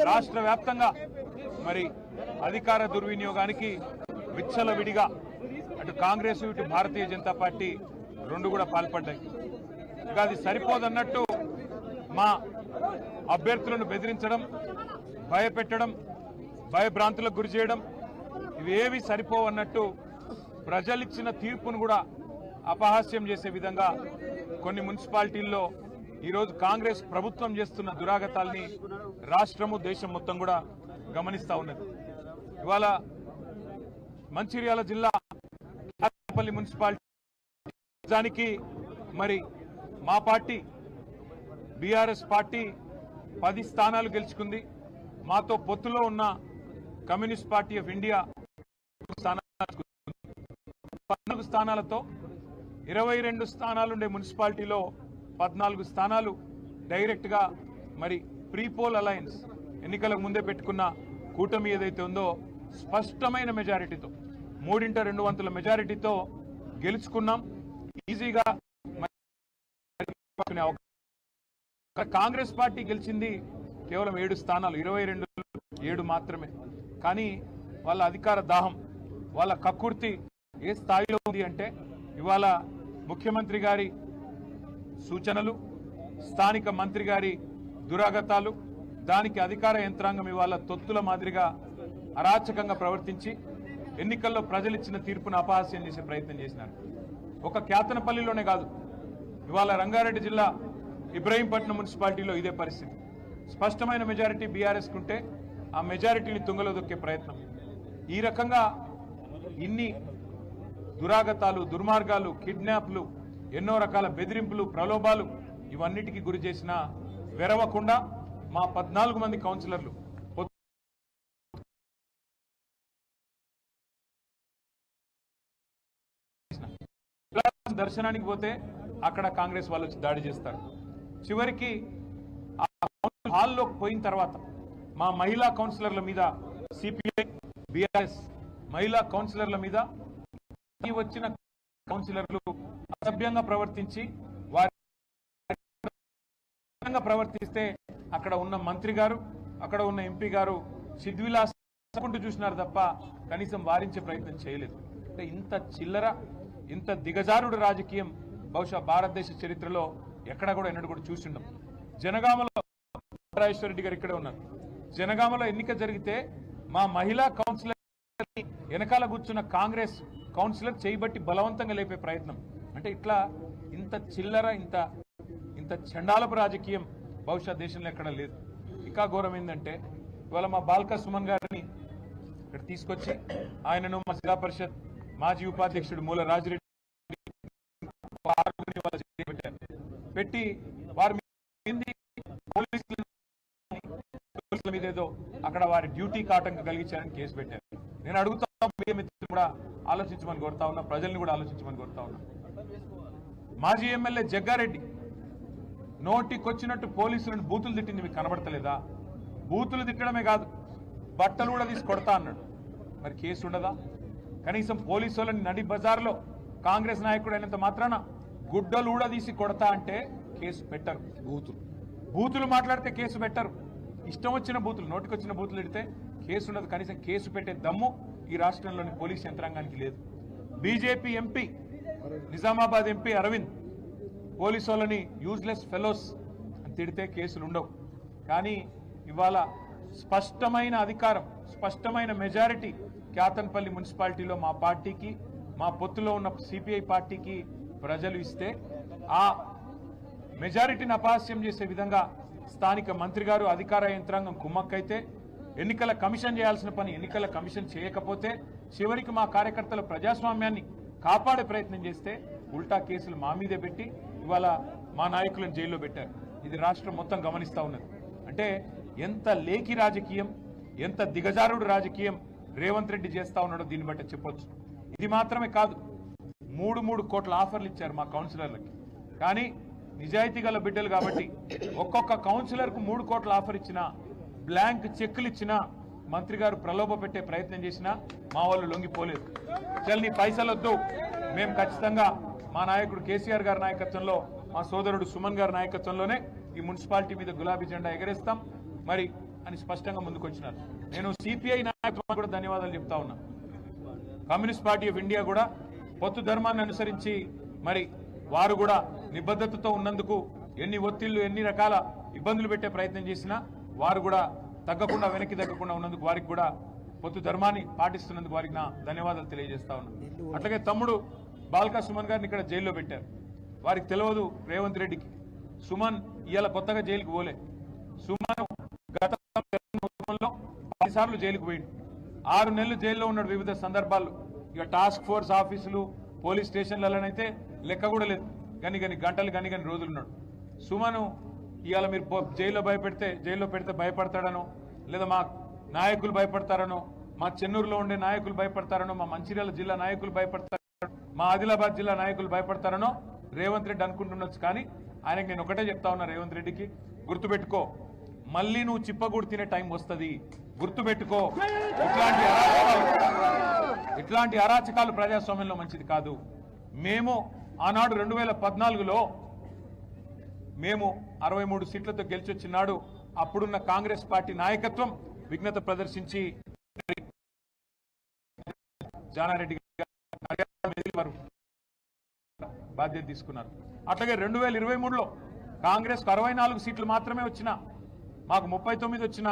రాష్ట్ర వ్యాప్తంగా మరి అధికార దుర్వినియోగానికి విచ్చలవిడిగా అటు కాంగ్రెస్ ఇటు భారతీయ జనతా పార్టీ రెండు కూడా పాల్పడ్డాయి. ఇక అది సరిపోదన్నట్టు మా అభ్యర్థులను బెదిరించడం, భయపెట్టడం, భయభ్రాంతులకు గురి చేయడం ఇవేవి సరిపోవన్నట్టు ప్రజలిచ్చిన తీర్పును కూడా అపహాస్యం చేసే విధంగా కొన్ని మున్సిపాలిటీల్లో ఈరోజు కాంగ్రెస్ ప్రభుత్వం చేస్తున్న దురాగతాల్ని రాష్ట్రము దేశం మొత్తం కూడా గమనిస్తూ ఉన్నది. ఇవాళ మంచిర్యాల జిల్లా పల్లి మున్సిపాలిటీ నిజానికి మరి మా పార్టీ బీఆర్ఎస్ పార్టీ 10 స్థానాలు గెలుచుకుంది. మాతో పొత్తులో ఉన్న కమ్యూనిస్ట్ పార్టీ ఆఫ్ ఇండియా 14 స్థానాలతో 22 స్థానాలుండే మున్సిపాలిటీలో 14 స్థానాలు డైరెక్ట్ గా మరి ప్రీపోల్ అలయన్స్ ఎన్నికలకు ముందే పెట్టుకున్న కూటమి ఏదైతే ఉందో స్పష్టమైన మెజారిటీతో 3/2 మెజారిటీతో గెలుచుకున్నాం. ఈజీగా కాంగ్రెస్ పార్టీ గెలిచింది కేవలం 7 స్థానాలు, 22 మాత్రమే. కానీ వాళ్ళ అధికార దాహం, వాళ్ళ కక్కుర్తి ఏ స్థాయిలో ఉంది అంటే ఇవాళ ముఖ్యమంత్రి గారి సూచనలు, స్థానిక మంత్రి గారి దురాగతాలు, దానికి అధికార యంత్రాంగం ఇవాళ తొత్తుల మాదిరిగా అరాచకంగా ప్రవర్తించి ఎన్నికల్లో ప్రజలిచ్చిన తీర్పును అపహాస్యం చేసే ప్రయత్నం చేసినారు. ఒక క్యాతనపల్లిలోనే కాదు, ఇవాళ రంగారెడ్డి జిల్లా ఇబ్రహీంపట్నం మున్సిపాలిటీలో ఇదే పరిస్థితి. స్పష్టమైన మెజారిటీ బీఆర్ఎస్ కుంటే ఆ మెజారిటీని తుంగలో దొక్కే ప్రయత్నం. ఈ రకంగా ఇన్ని దురాగతాలు, దుర్మార్గాలు, కిడ్నాప్లు, ఎన్నో రకాల బెదిరింపులు, ప్రలోభాలు ఇవన్నిటికీ గురి చేసిన వెరవకుండా మా 14 మంది కౌన్సిలర్లు దర్శనానికి పోతే అక్కడ కాంగ్రెస్ వాళ్ళు వచ్చి దాడి చేస్తారు. చివరికి ఆ హాల్లోకి పోయిన తర్వాత మా మహిళా కౌన్సిలర్ల మీద సిపిఐ బీఆర్ఎస్ మహిళా కౌన్సిలర్ల మీద వచ్చిన కౌన్సిలర్లు అసభ్యంగా ప్రవర్తించి వారి ప్రవర్తిస్తే అక్కడ ఉన్న మంత్రి గారు, అక్కడ ఉన్న ఎంపీ గారు సిద్విలాసకుంటూ చూసినారు తప్ప కనీసం వారించే ప్రయత్నం చేయలేదు. అంటే ఇంత చిల్లర, ఇంత దిగజారుడు రాజకీయం బహుశా భారతదేశ చరిత్రలో ఎక్కడ కూడా ఎన్నడూ కూడా చూసిండం. జనగామలో రాజేశ్వర రెడ్డి గారు ఇక్కడే ఉన్నారు. జనగామలో ఎన్నిక జరిగితే మా మహిళా కౌన్సిలర్ వెనకాల కూర్చున్న కాంగ్రెస్ కౌన్సిలర్ చేయబట్టి బలవంతంగా లేపే ప్రయత్నం. అంటే ఇట్లా ఇంత చిల్లర, ఇంత చండాలపు రాజకీయం బహుశా దేశంలో ఎక్కడ లేదు. ఇంకా ఘోరం ఏంటంటే ఇవాళ మా బాల్కా సుమన్ గారిని ఇక్కడ తీసుకొచ్చి ఆయనను మా జిల్లా పరిషత్ మాజీ ఉపాధ్యక్షుడు మూల రాజిరెడ్డి పెట్టి వారి పోలీసుల మీద ఏదో అక్కడ వారి డ్యూటీకి ఆటంకం కలిగించారని కేసు పెట్టారు. నేను అడుగుతా మిత్రులు కూడా ఆలోచించమని కోరుతా ఉన్నా, ప్రజల్ని కూడా ఆలోచించమని కోరుతా ఉన్నా. మాజీ ఎమ్మెల్యే జగ్గారెడ్డి నోటికొచ్చినట్టు పోలీసులను బూతులు తిట్టింది మీకు కనబడతలేదా? బూతులు తిట్టడమే కాదు, బట్టలు కూడా తీసి కొడతా అన్నాడు. మరి కేసు ఉండదా? కనీసం పోలీసు వాళ్ళని నడి బజార్లో కాంగ్రెస్ నాయకుడు అయినంత మాత్రాన గుడ్డలు కూడా తీసి కొడతా అంటే కేసు పెట్టరు. బూతులు మాట్లాడితే కేసు పెట్టరు. ఇష్టం వచ్చిన బూతులు, నోటికొచ్చిన బూతులు పెడితే కేసు ఉండదు. కనీసం కేసు పెట్టే దమ్ము ఈ రాష్ట్రంలోని పోలీస్ యంత్రాంగానికి లేదు. BJP MP, Nizamabad MP Arvind police వాళ్ళని యూజ్లెస్ ఫెలోస్ అని తిడితే కేసులు ఉండవు. కానీ ఇవాళ స్పష్టమైన అధికారం, స్పష్టమైన మెజారిటీ క్యాతన్పల్లి మున్సిపాలిటీలో మా పార్టీకి, మా పొత్తులో ఉన్న సిపిఐ పార్టీకి ప్రజలు ఇస్తే ఆ మెజారిటీని అపహాస్యం చేసే విధంగా స్థానిక మంత్రి గారు, అధికార యంత్రాంగం కుమ్మక్కైతే, ఎన్నికల కమిషన్ చేయాల్సిన పని ఎన్నికల కమిషన్ చేయకపోతే, చివరికి మా కార్యకర్తల ప్రజాస్వామ్యాన్ని కాపాడే ప్రయత్నం చేస్తే ఉల్టా కేసులు మా మీదే పెట్టి ఇవాళ మా నాయకులను జైల్లో పెట్టారు. ఇది రాష్ట్రం మొత్తం గమనిస్తూ ఉన్నది. అంటే ఎంత లేఖి రాజకీయం, ఎంత దిగజారుడు రాజకీయం రేవంత్ రెడ్డి చేస్తా ఉన్నాడో దీన్ని బట్టి చెప్పొచ్చు. ఇది మాత్రమే కాదు, 3 కోట్ల ఆఫర్లు ఇచ్చారు మా కౌన్సిలర్లకి. కానీ నిజాయితీ గల బిడ్డలు కాబట్టి ఒక్కొక్క కౌన్సిలర్కు 3 కోట్ల ఆఫర్ ఇచ్చినా, బ్లాంక్ చెక్కులు ఇచ్చినా, మంత్రి గారు ప్రలోభ పెట్టే ప్రయత్నం చేసినా మా వాళ్ళు లొంగిపోలేదు. చల్ నీ పైసలు వద్దు, మేము ఖచ్చితంగా మా నాయకుడు కేసీఆర్ గారి నాయకత్వంలో, మా సోదరుడు సుమన్ గారి నాయకత్వంలోనే ఈ మున్సిపాలిటీ మీద గులాబీ జెండా ఎగరేస్తాం. మరి అని స్పష్టంగా ముందుకొచ్చినారు. నేను సిపిఐ నాయకులకు కూడా ధన్యవాదాలు చెప్తా ఉన్నా. కమ్యూనిస్ట్ పార్టీ ఆఫ్ ఇండియా కూడా పొత్తు ధర్మాన్ని అనుసరించి మరి వారు కూడా నిబద్ధతతో ఉన్నందుకు ఎన్ని ఒత్తిళ్లు ఎన్ని రకాల ఇబ్బందులు పెట్టే ప్రయత్నం చేసినా వారు కూడా తగ్గకుండా వెనక్కి తగ్గకుండా ఉన్నందుకు వారికి కూడా పొత్తు ధర్మాన్ని పాటిస్తున్నందుకు వారికి నా ధన్యవాదాలు తెలియజేస్తా ఉన్నా. అట్లాగే తమ్ముడు బాల్కా సుమన్ గారిని ఇక్కడ జైల్లో పెట్టారు. వారికి తెలియదు రేవంత్ రెడ్డికి సుమన్ ఇవాళ కొత్తగా జైలుకు పోలే. సుమన్ గత 10 సార్లు జైలుకు పోయింది. 6 నెలలు జైల్లో ఉన్నాడు వివిధ సందర్భాల్లో. ఇక టాస్క్ ఫోర్స్ ఆఫీసులు పోలీస్ స్టేషన్లలోనైతే లెక్క కూడా లేదు. గని గంటలు గని రోజులున్నాడు. సుమను ఇవాళ మీరు జైల్లో పెడితే భయపడతాడనో, లేదా మా నాయకులు భయపడతారనో, మా చెన్నూరులో ఉండే నాయకులు భయపడతారనో, మా మంచిర్యాల జిల్లా నాయకులు భయపడతారనో, మా ఆదిలాబాద్ జిల్లా నాయకులు భయపడతారనో రేవంత్ రెడ్డి అనుకుంటుండొచ్చు. కానీ ఆయనకు నేను ఒకటే చెప్తా ఉన్నా, రేవంత్ రెడ్డికి గుర్తుపెట్టుకో, మళ్ళీ నువ్వు చిప్పగూడు తినే టైం వస్తుంది. గుర్తుపెట్టుకో, ఇట్లాంటి అరాచకాలు ప్రజాస్వామ్యంలో మంచిది కాదు. మేము ఆనాడు 2014లో మేము 63 సీట్లతో గెలిచొచ్చినాడు. అప్పుడున్న కాంగ్రెస్ పార్టీ నాయకత్వం విఘ్నత ప్రదర్శించి జానారెడ్డి గారు బాధ్యత తీసుకున్నారు. అట్లాగే 2023లో కాంగ్రెస్ 64 సీట్లు మాత్రమే వచ్చినా, మాకు 39 వచ్చినా